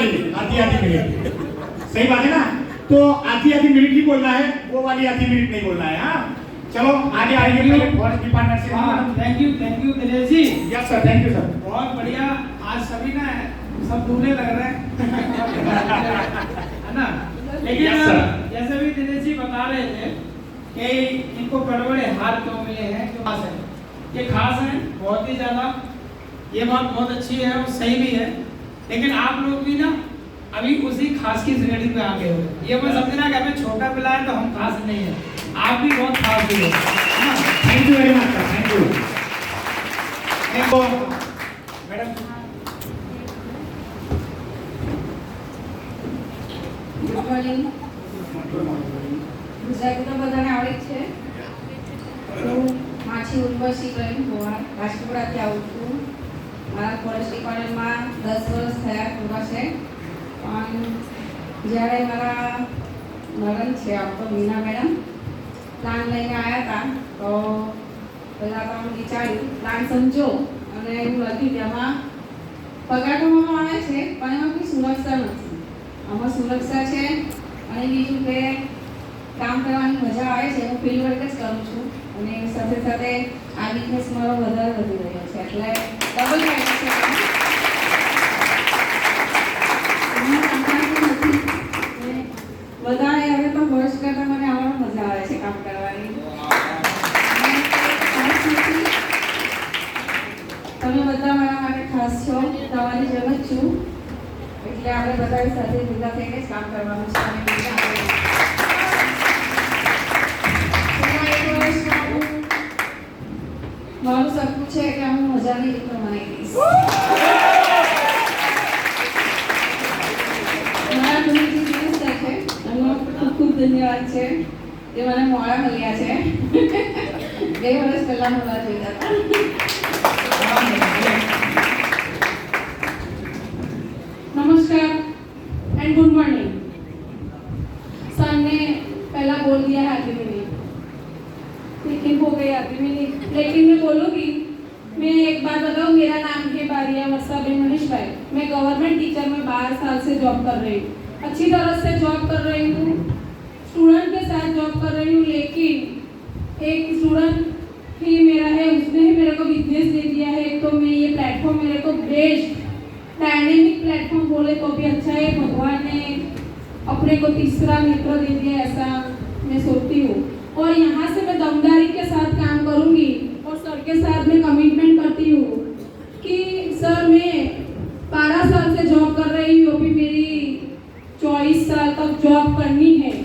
वाली आधी मिनट, सही बात है ना? तो आधी मिनट ही बोलना है, वो वाली आधी मिनट नहीं बोलना है। हाँ चलो आगे आइए, पहले फॉरेस्ट डिपार्टमेंट से। Thank you Dinesh ji. Yes sir, thank you sir. बहुत बढ़िया, आज सभी ना सब दूल्हे लग रहे हैं है ना? लेकिन जैसे भी दिनेश जी बता रहे थे कि इनको बड़े बड़े हार क्यों मिले हैं, क्यों खास है, ये खास है बहुत ही ज्यादा, ये बात बहुत अच्छी है और सही भी है। लेकिन आप लोग भी ना अभी उसी खास की श्रेणी में आ गए हो। ये मैं समझना कि हमें छोटा मिला है तो हम खास नहीं है, आप भी बहुत खास भी हो। Thank you very much sir, thank you. Madam good morning. ગુજરાતીમાં બધાને આવડે જ છે। હું માછી ઉર્વશી પ્રવીણ કુમાર રાજપીપળાથી આવું છું। મારા ફોરેસ્ટ ડિપાર્ટમેન્ટમાં 10 વર્ષ થયા પૂરા છે। પણ જ્યારે મારા નણંદ છે તો મીના મેડમ પ્લાન લઈને આવ્યા હતા, તો પહેલાં તો અમે વિચાર્યું પ્લાન સમજો અને એવું લખ્યું કે આમાં પગાર કમાવામાં આવે છે પણ એમાં કોઈ સુરક્ષા નથી। આમાં સુરક્ષા છે અને બીજું કે કામ કરવાની મજા આવે છે। હું ફિલ્ડ વર્ક જ કરું છું અને સાથે સાથે આ બિઝનેસ મારો વધારે વધી રહ્યો છે, એટલે ડબલ ફાયદો છે। વધારે હવે તો વર્ષ કરતાં મને આમાં મજા આવે છે કામ કરવાની। તમે બધા મારા માટે ખાસ છો, તમારી જેમ જ છું, એટલે આપણે બધા સાથે ભેગા થઈને જ કામ કરવાનું છે। અને બીજા મારું સપનું છે કે હું મજાની રીતે બનાવી દઈશ। મારા ગુરુજી દિનેશ સર છે, એમનો ખૂબ ખૂબ ધન્યવાદ છે જે મને મોડા મળ્યા છે। 2 વર્ષ પહેલા મળવા જોઈતા હતા। नमस्कार एंड गुड मॉर्निंग। सर ने पहला बोल दिया है आधी मिनट, लेकिन हो गई आधी मिनट। लेकिन मैं बोलूँगी, मैं एक बात बताऊँ, मेरा नाम है बारिया वर्षाबेन मनीष भाई। मैं गवर्नमेंट टीचर में 12 साल से जॉब कर रही हूँ, अच्छी तरह से जॉब कर रही हूँ, स्टूडेंट के साथ जॉब कर रही हूँ। लेकिन एक स्टूडेंट ही मेरा है, उसने ही मेरे को बिजनेस दे दिया है। तो मैं ये प्लेटफॉर्म मेरे को बेस्ट डायनेमिक प्लेटफॉर्म बोले तो भी अच्छा है। भगवान ने अपने को तीसरा नेत्र दे दिया, ऐसा मैं सोचती हूँ। और यहाँ से मैं दमदारी के साथ काम करूँगी और सर के साथ मैं कमिटमेंट करती हूँ कि सर मैं 12 साल से जॉब कर रही हूँ, अभी मेरी 24 साल तक जॉब करनी है।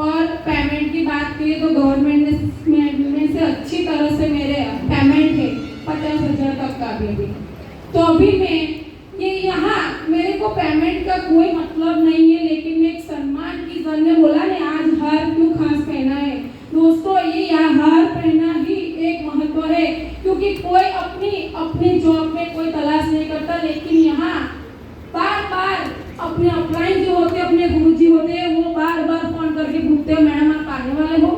और पेमेंट की बात की तो गवर्नमेंट में से अच्छी तरह से मेरे पेमेंट है 50,000 तक का भी। तो अभी मैं ये यहाँ मेरे को पेमेंट का कोई मतलब नहीं है, लेकिन मैं एक सम्मान की सर ने बोला ने आज हार क्यों खास पहना है। दोस्तों ये हार पहना ही एक महत्व है, क्योंकि कोई अपनी जॉब में कोई तलाश नहीं करता। लेकिन यहाँ बार बार अपने अपलाइन जो होते हैं, अपने गुरुजी होते हैं, वो बार बार फोन करके पूछते हो मैडम आप आने वाले हो।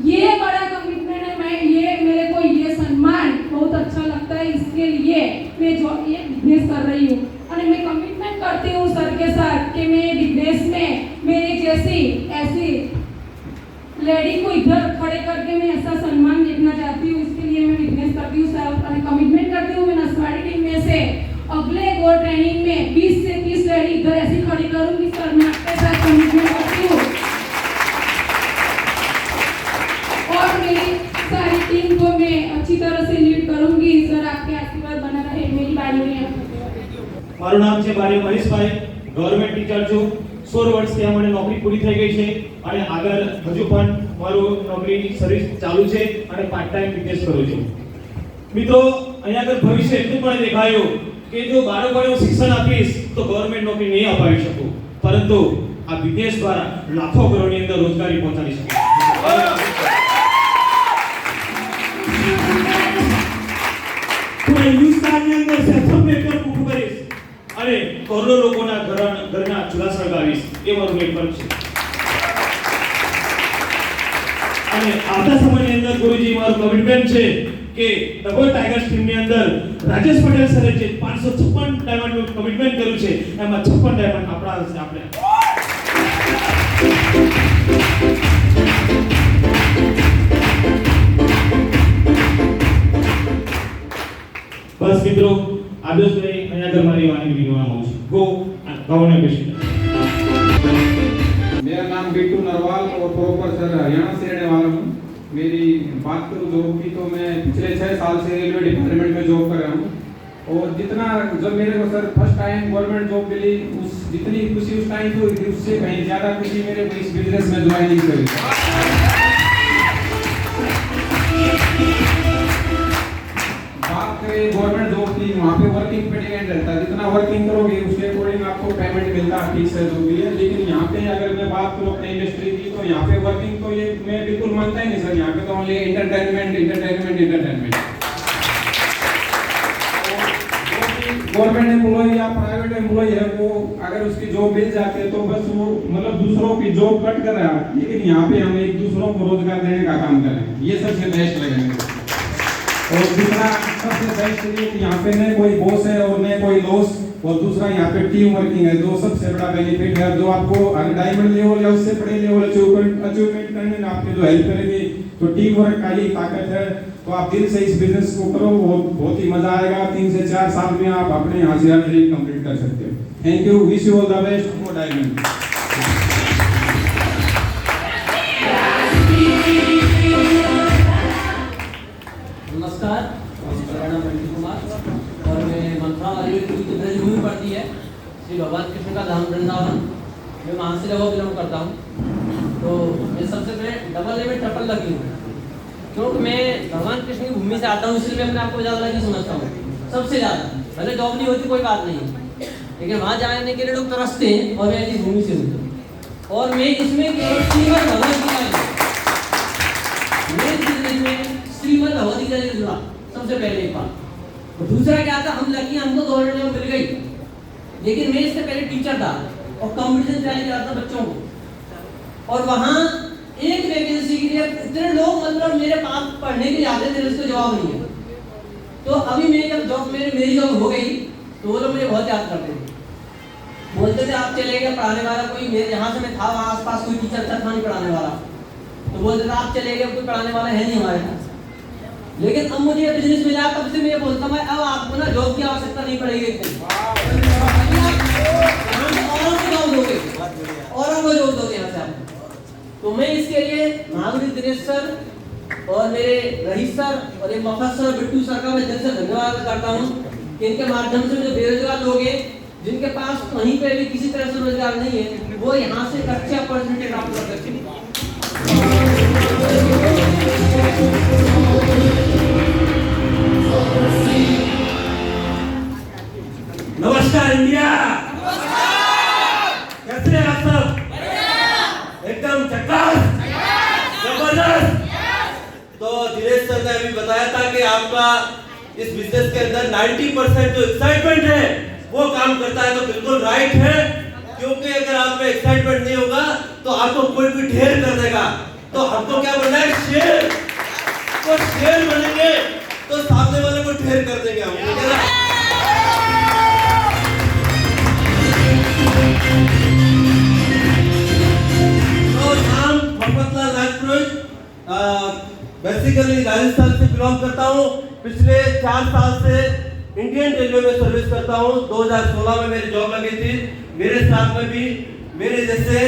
ये बड़ा कमिटमेंट है। मैं ये मेरे को ये सम्मान बहुत अच्छा लगता है, इसके लिए मैं जो ये बिजनेस कर रही हूँ और मैं कमिटमेंट करती हूँ सर के साथ कि मैं बिजनेस में मेरे जैसी ऐसी लेडी को इधर खड़े करके मैं ऐसा सम्मान देखना चाहती हूँ। इसके लिए मैं बिजनेस करती हूँ सर और कमिटमेंट करती हूँ। मैं नसवाड़ी टीम में से अगले गोल ट्रेनिंग में 20 से 30 लेडी इधर ऐसी खड़ी करूँगी सर, मैं आपके साथ कमिटमेंट करती हूँ। और मेरी सारी टीम को मैं अच्छी तरह से लीड करूंगी। सर आपके आशीर्वाद बना रहे मेरी बारी में। મારું નામ છે બારિયા મહેશભાઈ, ગવર્નમેન્ટ ટીચર છું। 16 વર્ષ ત્યાં મને નોકરી પૂરી થઈ ગઈ છે અને આગળ હજુ પણ મારું નોકરી સર્વિસ ચાલુ છે અને પાર્ટ ટાઈમ બિઝનેસ કરું છું। મિત્રો અહીંયા આગળ ભવિષ્ય એટલું પણ દેખાયું કે જો બાળકોને હું શિક્ષણ આપીશ તો ગવર્નમેન્ટ નોકરી નહીં અપાવી શકું, પરંતુ આ બિઝનેસ દ્વારા લાખો કરોડની અંદર રોજગારી પહોંચાડી શકું। હિન્દુસ્તાનની અંદર પ્રથમ નેટવર્ક ઊભું કરીશ અને કરોડો લોકોના ઘરના ચૂલા સળગાવીશ, એ મારું નેટવર્ક છે। અને આવતા સમયની અંદર ગુરુજી મારું કમિટમેન્ટ છે કે ડબલ ટાઈગર ટીમની અંદર રાજેશ પટેલ સરે જે 556 ડાયમંડ કમિટમેન્ટ કર્યું છે એમાં 56 ડાયમંડ આપણા હશે આપણે બસ મિત્રો આદર્શભાઈ અહીંયા આગળ મારી વાણી વિનવા માંગુ છું ગો ગાउने पेश मेरा नाम बिट्टू नरवाल और प्रॉपर सर हरियाणा से रहने वाला हूँ। मेरी बात करूँ जॉब की तो मैं पिछले 6 साल से रेलवे डिपार्टमेंट में जॉब कर रहा हूँ और जितना जब मेरे को sir first time government job मिली उस जितनी खुशी उस टाइम तो उससे कहीं ज़्यादा खुशी मेरे को इस बिजनेस में ज्वाइनिंग करी। बात करें गवर्नमेंट जॉब की वहाँ पे वर्किंग पे डिपेंड रहता है, जितना वर्किंग करोगे उसके अकॉर्डिंग आपको पेमेंट मिलता है ठीक से जो भी है। लेकिन यहाँ पे अगर मैं बात करूँ अपने इंडस्ट्री की तो यहाँ पे वर्किंग तो ये मैं बिल्कुल मानता ही नहीं सर। यहाँ पे तो ओनली एंटरटेनमेंट। गवर्नमेंट एम्प्लॉय या प्राइवेट एम्प्लॉय है वो अगर उसकी जॉब मिल जाती है तो बस वो मतलब दूसरों की जॉब कट कर रहा है, लेकिन यहाँ पे हम एक दूसरों को रोजगार देने का काम कर रहे हैं, ये सबसे बेस्ट लगेगा। और दूसरा सबसे बेस्ट ये कि यहाँ पे न कोई बॉस है और न कोई लॉस, और दूसरा यहाँ पे टीम वर्किंग है जो सबसे बड़ा बेनिफिट है। जो आपको डायमंड लेवल या उससे बड़े लेवल अचीवमेंट करने में आपकी जो हेल्प करेगी तो टीम वर्क का ही ताकत है। तो आप दिल से इस बिजनेस को करो, बहुत ही मजा आएगा। 3 से 4 साल में आप अपने यहाँ से ड्रीम कंप्लीट कर सकते हो। Thank you, wish you all the best for diamond. नमस्कार, मेरा नाम मंटू कुमार और मैं मंत्रा वाली ब्रजभूमि पड़ती है श्री भगवान कृष्ण का धाम वृंदावन, मैं वहाँ से बिलोंग करता हूँ। तो मैं सबसे पहले डबल में ट्रिपल लगी हूँ क्योंकि मैं भगवान कृष्ण की भूमि से आता हूँ, इसलिए मैं अपने आपको ज़्यादा लगी समझता हूँ सबसे ज़्यादा। भले जॉब नहीं होती कोई बात नहीं, लेकिन वहाँ जाने के लिए लोग तरसते हैं और मैं ऐसी भूमि से हूँ। और मैं इसमें श्रीमद् भगवद गीता श्रीमद् भगवद गीता से जुड़ा सबसे पहले एक बात। और दूसरा क्या था, हम लकी हमको गवर्नमेंट जॉब मिल गई, लेकिन मैं इससे पहले टीचर था और कंपटीशन तैयारी करता था बच्चों को। और वहाँ एक वैकेंसी के लिए इतने लोग मतलब मेरे पास पढ़ने के लिए आते थे, उसका जवाब नहीं है। तो अभी मैं जब जॉब मेरी जॉब हो गई तो वो लोग मुझे बहुत याद करते थे, बोलते थे आप चले गए पढ़ाने वाला कोई, मेरे जहाँ से मैं था वहाँ आसपास कोई टीचर था नहीं पढ़ाने वाला, तो बोलते थे आप चले गए कोई पढ़ाने वाला है नहीं हमारे पास। लेकिन अब मुझे ये बिजनेस मिला, तब से मैं ये बोलता हूँ अब आपको ना जॉब की आवश्यकता नहीं पड़ेगी, और वो जॉब दोगे यहाँ से आप। तो मैं इसके लिए महावीर दिनेश सर और मेरे रईस सर और एक मफत सर बिट्टू सर का मैं दिल से धन्यवाद करता हूँ कि इनके माध्यम से जो बेरोजगार लोग हैं जिनके पास कहीं पे भी किसी तरह से रोजगार नहीं है, वो यहाँ से अच्छी अपॉर्चुनिटी प्राप्त कर सकते हैं। नमस्कार इंडिया, कैसे हैं आप सब? एकदम झकास, जबरदस्त। तो दिनेश सर ने अभी बताया था कि आपका इस बिजनेस के अंदर 90% जो एक्साइटमेंट है वो काम करता है, तो बिल्कुल राइट है। क्योंकि अगर आप में एक्साइटमेंट नहीं होगा तो आपको कोई भी ढेर कर देगा। तो हमको क्या बनना है? शेर। तो शेर बनेंगे तो सामने वाले को ढेर कर देंगे हम, ठीक है ना? तो नाम मोहम्मदलाल राजपुरोहित, बेसिकली राजस्थान से बिलोंग करता हूँ। पिछले 4 साल से इंडियन रेलवे में सर्विस करता हूँ। 2016 में मेरी जॉब लगी थी। मेरे साथ में भी मेरे जैसे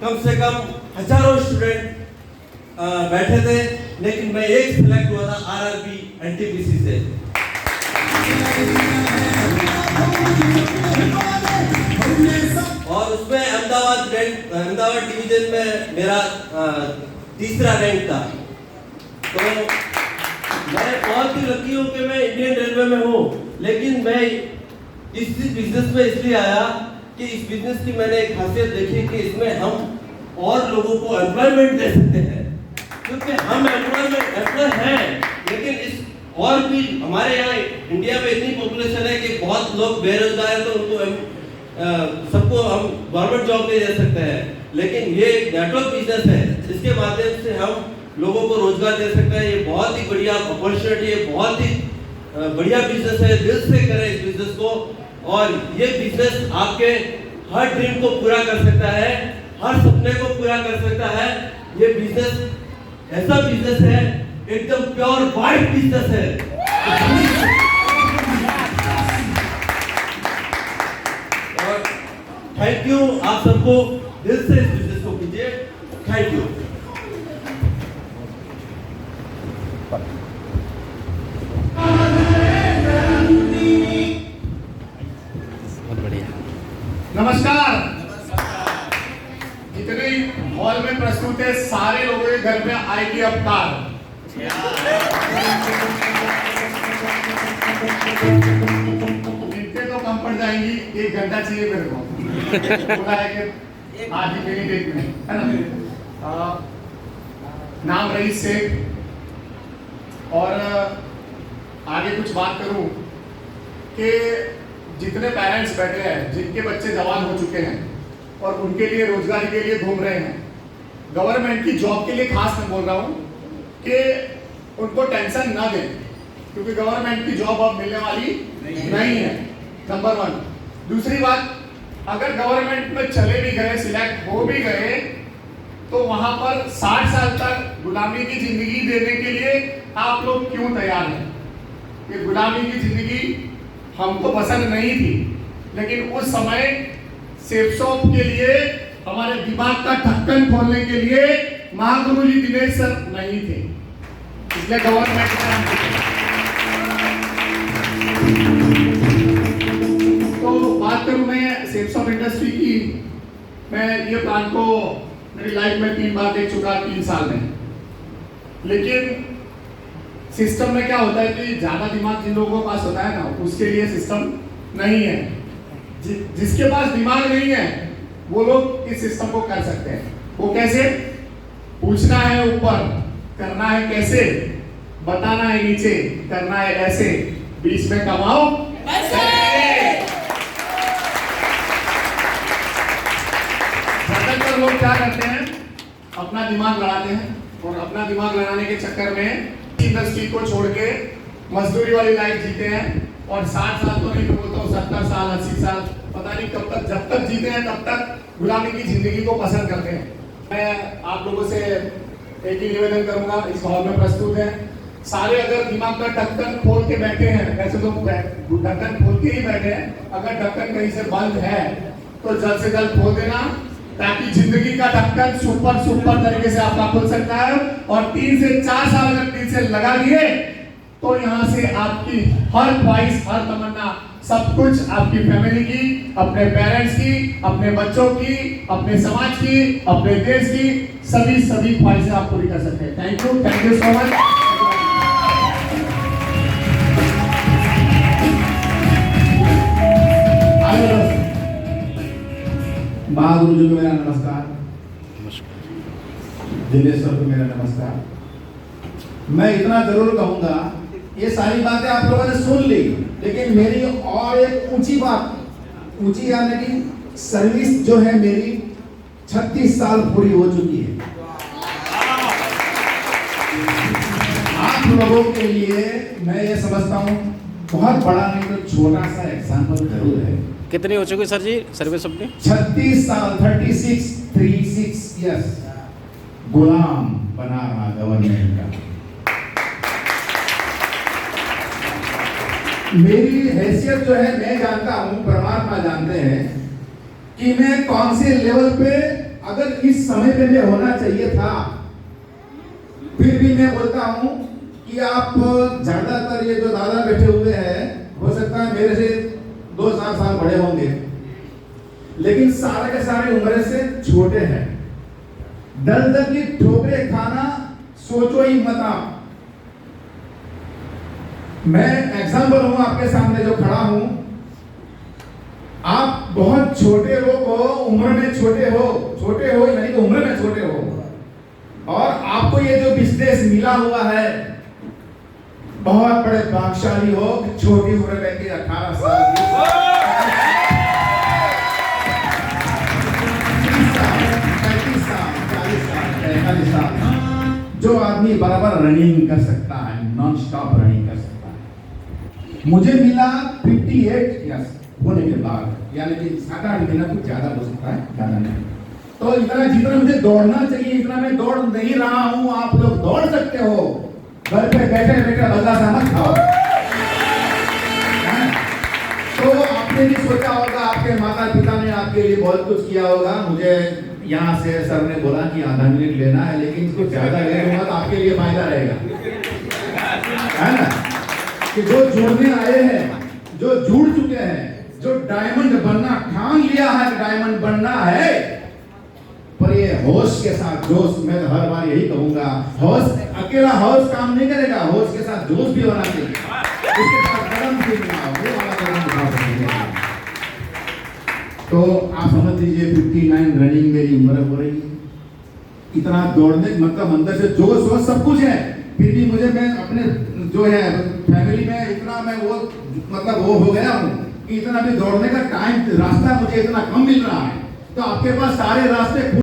कम से कम हजारों स्टूडेंट बैठे थे, लेकिन मैं एक सिलेक्ट हुआ था आरआरबी एनटीपीसी से। और उसमें अहमदाबाद डिवीजन में मेरा तीसरा रैंक था। तो मैं बहुत ही लकी हूँ कि मैं इंडियन रेलवे में हूँ। लेकिन मैं इस बिजनेस में इसलिए आया कि इस बिजनेस की मैंने एक खासियत देखी कि इसमें हम और लोगों को एम्प्लॉयमेंट दे सकते हैं, क्योंकि हम एम्प्लॉय हैं, लेकिन इस और भी हमारे यहाँ इंडिया में इतनी पॉपुलेशन है कि बहुत लोग बेरोजगार हैं, तो उनको सबको हम गवर्नमेंट जॉब नहीं दे सकते हैं। लेकिन ये नेटवर्क बिजनेस है, इसके माध्यम से हम लोगों को रोजगार दे सकते हैं। ये बहुत ही बढ़िया अपॉर्चुनिटी है, बहुत ही बढ़िया बिजनेस है। दिल से करें इस बिजनेस को और ये बिजनेस आपके हर ड्रीम को पूरा कर सकता है, हर सपने को पूरा कर सकता है। ये बिजनेस ऐसा बिजनेस है, एकदम प्योर वाइट बिजनेस है। और थैंक यू आप सबको, दिल से इस बिजनेस को कीजिए। Thank you. नमस्कार। जितने हॉल में प्रस्तुत है सारे लोगों के घर में आएगी अब कार। मिनटें तो कम पड़ जाएंगी, 1 घंटा चाहिए मेरे को। बोला है कि आधी मिनट 1 मिनट, है ना। नाम रईस शेख। और आगे कुछ बात करूं कि जितने पेरेंट्स बैठे हैं जिनके बच्चे जवान हो चुके हैं और उनके लिए रोजगारी के लिए घूम रहे हैं, गवर्नमेंट की जॉब के लिए खास मैं बोल रहा हूं कि उनको टेंशन ना दें, क्योंकि गवर्नमेंट की जॉब अब मिलने वाली नहीं है, नंबर 1। दूसरी बात, अगर गवर्नमेंट में चले भी गए, सिलेक्ट हो भी गए, तो वहां पर 60 साल तक गुलामी की जिंदगी देने के लिए आप लोग क्यों तैयार हैं? ये गुलामी की जिंदगी हमको पसंद नहीं थी, लेकिन उस समय सेफ शॉप के लिए, हमारे दिमाग का ढक्कन खोलने के लिए महागुरु जी दिनेश सर नहीं थे, इसलिए गवर्नमेंट तो बात करूं मैं सेफ शॉप इंडस्ट्री की। मैं ये प्लान को मेरी लाइफ में 3 बार देख चुका, 3 साल में। लेकिन सिस्टम में क्या होता है कि ज्यादा दिमाग जिन लोगों के पास होता है ना, उसके लिए सिस्टम नहीं है। जिसके पास दिमाग नहीं है वो लोग इस सिस्टम को कर सकते हैं। वो कैसे? पूछना है ऊपर, करना है कैसे, बताना है नीचे, करना है ऐसे, बीच में कमाओ ऐसे। ज्यादातर लोग क्या करते हैं, अपना दिमाग लड़ाते हैं, और अपना दिमाग लड़ाने के चक्कर में इंडस्ट्री को छोड़ के मजदूरी वाली लाइफ जीते हैं। और 60 साल तो नहीं तो बोलता हूँ, 70 साल 80 साल, पता नहीं कब तक, जब तक जीते हैं तब तक गुलामी की जिंदगी को पसंद करते हैं। मैं आप लोगों से एक ही निवेदन करूंगा, इस हॉल में प्रस्तुत है सारे, अगर दिमाग का ढक्कन खोल के बैठे हैं, वैसे तो ढक्कन खोल के ही बैठे हैं, अगर ढक्कन कहीं से बंद है तो जल्द से जल्द खोल देना, ताकि जिंदगी का ढक्कन सुपर तरीके से आपका खुल सकता है। और 3 से 4 साल अगर दिल से लगा लिए तो यहाँ से आपकी हर ख्वाहिश, हर तमन्ना, सब कुछ आपकी फैमिली की, अपने पेरेंट्स की, अपने बच्चों की, अपने समाज की, अपने देश की, सभी ख्वाहिशें आप पूरी कर सकते हैं। Thank you so much. Mahaguru ji को मेरा नमस्कार, दिनेश सर को मेरा नमस्कार। मैं इतना जरूर कहूंगा, ये सारी बातें आप लोगों ने सुन ली, लेकिन मेरी और एक ऊंची बात, ऊंची यानी कि सर्विस जो है मेरी 36 साल पूरी हो चुकी है। आप लोगों के लिए मैं ये समझता हूँ बहुत बड़ा नहीं तो छोटा सा एग्जाम्पल जरूर है। कितनी हो चुकी सर जी सर्विस अपनी? 36 साल, 36 यस, गुलाम बना रहा गवर्नमेंट का। मेरी हैसियत जो है मैं जानता हूं, परमात्मा जानते हैं कि मैं कौन से लेवल पे, अगर इस समय पे मैं होना चाहिए था, फिर भी मैं बोलता हूं कि आप ज्यादातर ये जो दादा बैठे हुए हैं, हो सकता है मेरे से 2-4 साल बड़े होंगे, लेकिन सारे के सारे उम्र से छोटे हैं। दल की ठोकरें खाना सोचो ही मत आप। मैं एग्जाम्पल हूं आपके सामने जो खड़ा हूं, आप बहुत छोटे लोग हो, उम्र में छोटे हो यानी कि उम्र में छोटे हो, और आपको ये जो बिजनेस मिला हुआ है, बहुत बड़े भाग्यशाली हो कि छोटी उम्र में 18 साल 35 साल 40 साल 45 साल जो आदमी बराबर रनिंग कर सकता है, नॉन स्टॉप रनिंग कर सकता है। मुझे मिला 58 यस होने के बाद, यानी कि 7-8 महीना कुछ ज्यादा हो सकता है, ज्यादा नहीं। तो इतना जितना मुझे दौड़ना चाहिए इतना मैं दौड़ नहीं रहा हूं। आप लोग दौड़ सकते हो, घर पे बैठे बैठे बदला सा मत खाओ। तो आपने भी सोचा होगा, आपके माता पिता ने आपके लिए बहुत कुछ किया होगा। मुझे यहाँ से सर ने बोला कि आधा मिनट लेना है, लेकिन इसको ज्यादा ले लूंगा तो आपके लिए फायदा रहेगा, है ना। कि जो जुड़ने आए हैं, जो जुड़ चुके हैं, जो डायमंड बनना ठान लिया है, डायमंड बनना है, पर ये होश के साथ जोश, मैं तो हर बार यही कहूंगा, होश अकेला होश काम नहीं करेगा, होश के साथ जोश भी होना चाहिए, उसके साथ कदम भी मिलाओ, वो वाला कदम उठा सकते। तो आप समझ लीजिए 59 रनिंग मेरी उम्र हो रही है। इतना दौड़ने मतलब अंदर से जोश वोश सब कुछ है, फिर भी मुझे मैं अपने जो है फैमिली में इतना मैं वो मतलब वो हो गया हूँ कि इतना भी दौड़ने का टाइम रास्ता मुझे इतना कम मिल रहा है। तो आपके पास सारे रास्ते